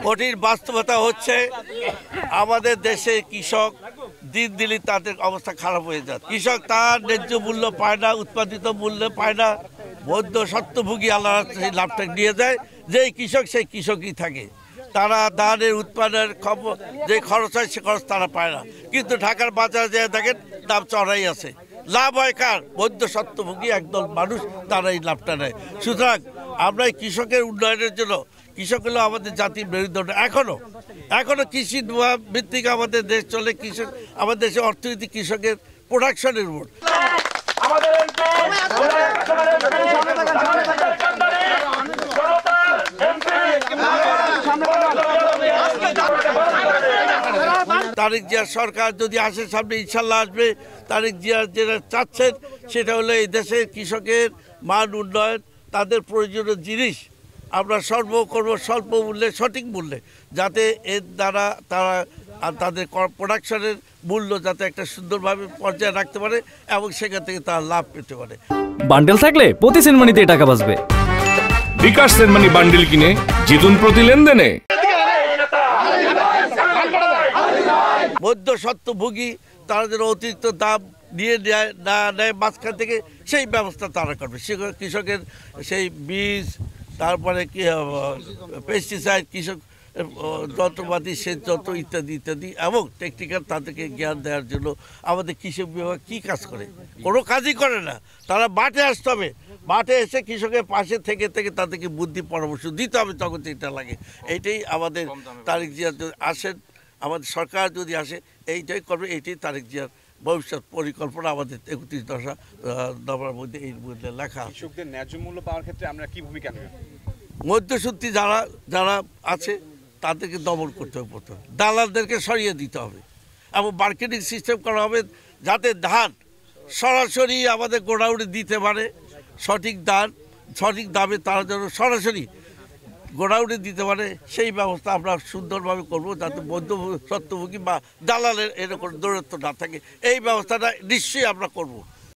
কঠিন বাস্তবতা হচ্ছে আমাদের দেশে কৃষক দিন দিনই তাদের অবস্থা খারাপ হয়ে যায়। কৃষক তার ন্যায্য মূল্য পায় না, উৎপাদিত মূল্য পায় না। মধ্য স্বত্বভোগী আল্লাহ সেই লাভটা নিয়ে যায়। যেই কৃষক সেই কৃষকই থাকে। তারা ধানের উৎপাদনের যে খরচ হয় সে খরচ তারা পায় না। কিন্তু ঢাকার বাজারে যে দেখেন দাম চড়াই আছে। লাভ হয় কার? মধ্য স্বত্বভোগী একদল মানুষ, তারা এই লাভটা নেয়। সুতরাং আমরা এই কৃষকের উন্নয়নের জন্য, কৃষক হলো আমাদের জাতির মেরুদণ্ড। এখনো কৃষি ভিত্তিক আমাদের দেশ চলে। কৃষক আমাদের দেশে অর্থনীতি কৃষকের প্রোডাকশনের উপর। তারেক জিয়া সরকার যদি আসে, সামনে ইনশাল্লাহ আসবে। তারেক জিয়া যেটা চাচ্ছেন সেটা হলো এই দেশের কৃষকের মান উন্নয়ন, তাদের প্রয়োজনীয় জিনিস আমরা সরবরাহ করবো স্বল্প মূল্যে, সঠিক মূল্যে, যাতে এর দ্বারা তারা তাদের প্রোডাকশনের মূল্য যাতে একটা সুন্দরভাবে পর্যায়ে রাখতে পারে এবং সেখান থেকে তারা লাভ পেতে পারে। বান্ডেল থাকলে প্রতি সেনমানিতে টাকা বাঁচবে। বিকাশ সেনমানি বান্ডেল কিনে জিতুন প্রতি লেনদেনে। মধ্য স্বত্বভোগী তারা যেন অতিরিক্ত দাম নিয়ে না নেয় মাঝখান থেকে, সেই ব্যবস্থা তারা করবে। কৃষকের সেই বীজ, তারপরে কি পেস্টিসাইড, কৃষক যন্ত্রপাতি, সেচ যন্ত্র ইত্যাদি ইত্যাদি এবং টেকনিক্যাল তাদেরকে জ্ঞান দেওয়ার জন্য আমাদের কৃষি বিভাগ কী কাজ করে? কোনো কাজই করে না। তারা মাঠে আসতে হবে, মাঠে এসে কৃষকের পাশে থেকে থেকে তাদেরকে বুদ্ধি পরামর্শ দিতে হবে তখন যেটা লাগে। এইটাই আমাদের তারেক জিয়া যদি আসেন, আমাদের সরকার যদি আসে, এইটাই করবে। এইটাই তারেক জিয়ার ভবিষ্যৎ পরিকল্পনা। আমাদের 31 দফার মধ্যে এই মধ্যে লেখা। কৃষকদের ন্যায্য মূল্য পাওয়ার ক্ষেত্রে আমরা কি ভূমিকা নেব? মধ্যসূত্রী যারা আছে তাদেরকে দমন করতে হবে, প্রথমে দালালদেরকে সরিয়ে দিতে হবে এবং মার্কেটিং সিস্টেম করা হবে যাতে ধান সরাসরি আমাদের গোডাউনে দিতে পারে। সঠিক দামে তারা যেন সরাসরি গোডাউনে দিতে পারে, সেই ব্যবস্থা আমরা সুন্দরভাবে করব, যাতে মধ্য স্বত্বভোগী বা দালালের এরকম দৌরত্ব না থাকে। এই ব্যবস্থাটা নিশ্চয়ই আমরা করব।